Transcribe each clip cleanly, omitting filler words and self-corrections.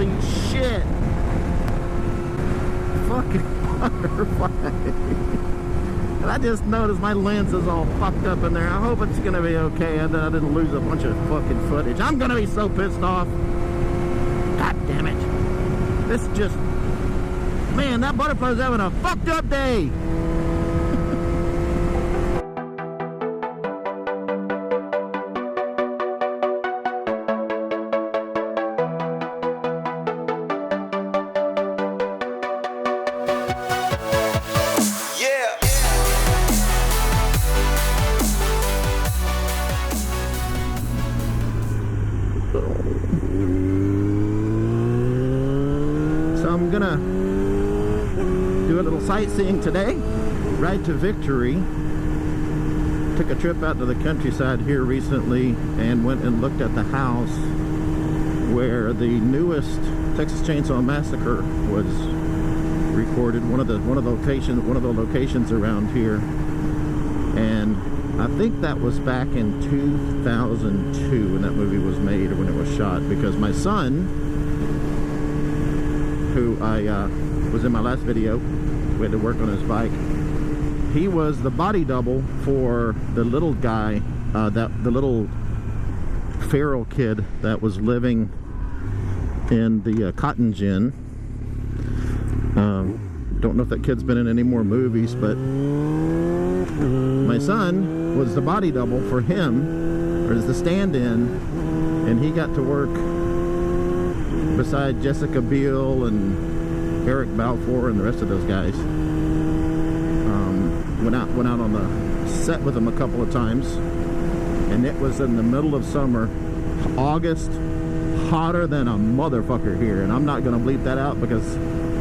Holy shit! Fucking butterfly. And I just noticed my lens is all fucked up in there. I hope it's gonna be okay and I didn't lose a bunch of fucking footage. I'm gonna be so pissed off. God damn it. This just... Man, that butterfly's having a fucked up day. I'm gonna do a little sightseeing today. Ride to Victory. Took a trip out to the countryside here recently and went and looked at the house where the newest Texas Chainsaw Massacre was recorded. One of the locations around here, and I think that was back in 2002 when that movie was made, or when it was shot, because my son, who I was in my last video, we had to work on his bike, he was the body double for the little guy, the little feral kid that was living in the cotton gin. Don't know if that kid's been in any more movies, but my son was the body double for him, or as the stand-in, and he got to work beside Jessica Biel and Eric Balfour and the rest of those guys. Went out on the set with them a couple of times, and it was in the middle of summer, August, hotter than a motherfucker here, and I'm not gonna bleep that out because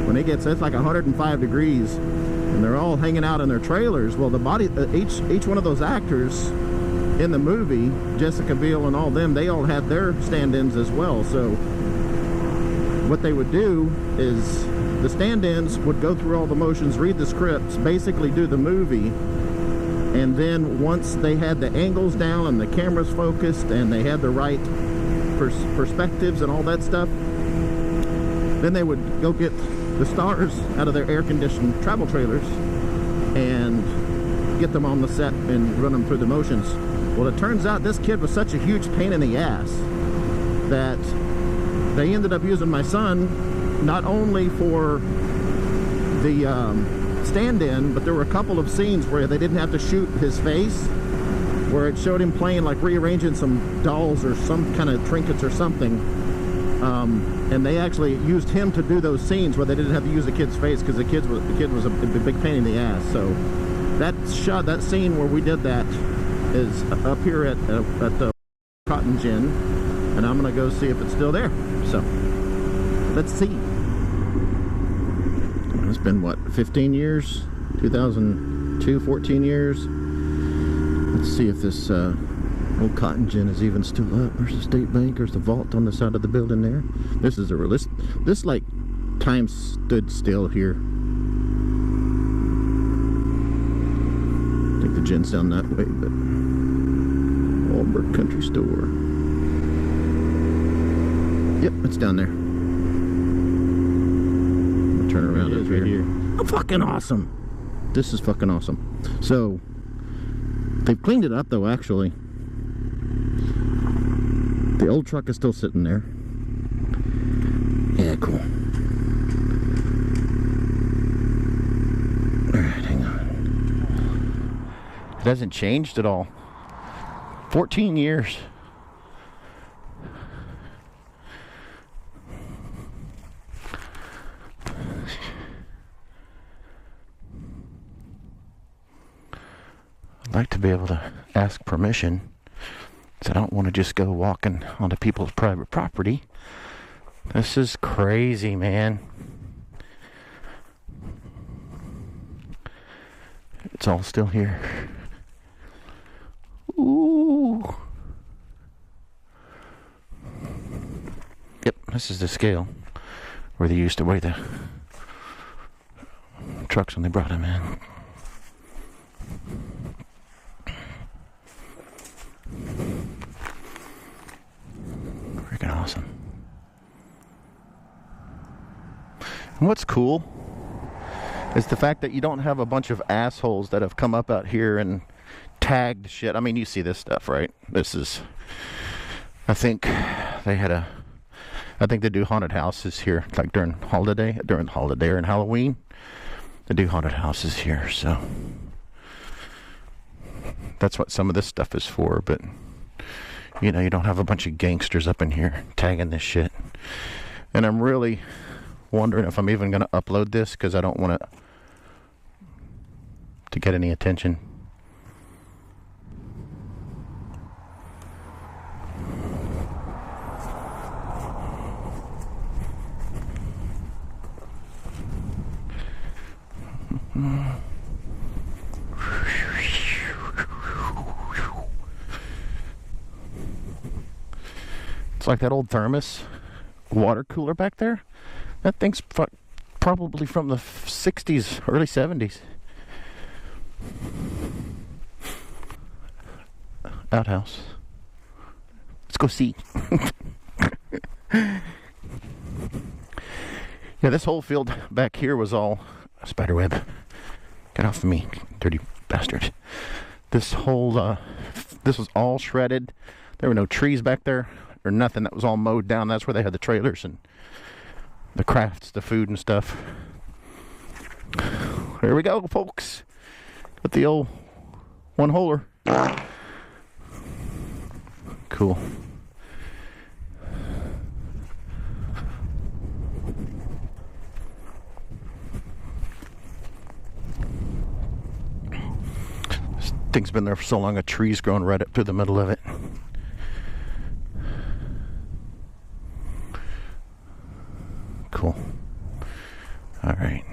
when it gets, it's like 105 degrees, and they're all hanging out in their trailers. Well, the body, each one of those actors in the movie, Jessica Biel and all them, they all had their stand-ins as well. So what they would do is the stand-ins would go through all the motions, read the scripts, basically do the movie, and then once they had the angles down and the cameras focused and they had the right perspectives and all that stuff, then they would go get the stars out of their air-conditioned travel trailers and get them on the set and run them through the motions. Well, it turns out this kid was such a huge pain in the ass that they ended up using my son not only for the stand-in, but there were a couple of scenes where they didn't have to shoot his face, where it showed him playing, like rearranging some dolls or some kind of trinkets or something, and they actually used him to do those scenes where they didn't have to use the kid's face, because the kid was a big pain in the ass. So that scene where we did that is up here at the Cotton Gin, and I'm gonna go see if it's still there. So let's see. It's been what, 15 years? 2002, 14 years. Let's see if this old Cotton Gin is even still up. There's the State Bank. There's the vault on the side of the building there. This is this like time stood still here. I think the gin's down that way, but Walberg Country Store. Yep, it's down there. I'll turn around up here. Oh, fucking awesome! This is fucking awesome. So they've cleaned it up though, actually. The old truck is still sitting there. Yeah, cool. Alright, hang on. It hasn't changed at all. 14 years. I'd like to be able to ask permission, because I don't want to just go walking onto people's private property. This is crazy, man. It's all still here. Ooh. Yep, this is the scale where they used to weigh the trucks when they brought them in. Freaking awesome. And what's cool is the fact that you don't have a bunch of assholes that have come up out here and tagged shit. I mean, you see this stuff, right? This is, I think they do haunted houses here, like during holiday or in Halloween. They do haunted houses here, so that's what some of this stuff is for. But you know, you don't have a bunch of gangsters up in here tagging this shit. And I'm really wondering if I'm even going to upload this, because I don't want it to get any attention. It's like that old thermos water cooler back there. That thing's probably from the 60s, early 70s. Outhouse. Let's go see. Yeah, this whole field back here was all spiderweb. Get off of me, dirty bastard. This whole, this was all shredded. There were no trees back there or nothing. That was all mowed down. That's where they had the trailers and the crafts, the food and stuff. Here we go, folks. With the old one-holer. Cool. This thing's been there for so long, a tree's growing right up through the middle of it. Cool. All right.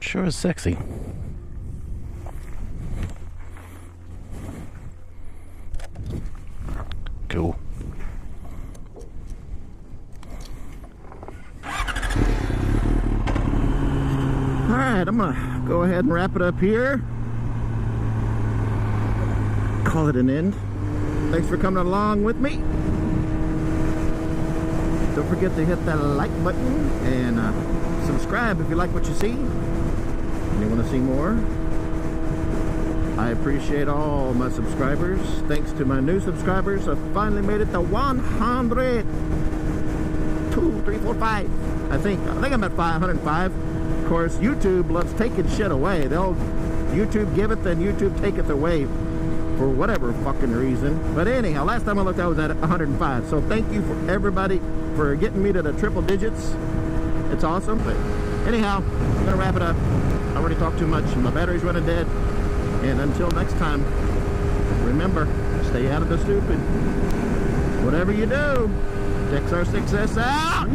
Sure is sexy. Cool. Alright, I'm gonna go ahead and wrap it up here. Call it an end. Thanks for coming along with me. Don't forget to hit that like button and subscribe if you like what you see and you want to see more. I appreciate all my subscribers. Thanks to my new subscribers, I finally made it to 100. 2, 3, 4, 5. I think I'm at 505. Of course, YouTube loves taking shit away. They'll YouTube give it, then YouTube take it away for whatever fucking reason. But anyhow, last time I looked, I was at 105. So thank you for everybody for getting me to the triple digits. It's awesome. But anyhow, I'm gonna wrap it up. I already talked too much. My battery's running dead. And until next time, remember, stay out of the stupid. Whatever you do, Texas our success out.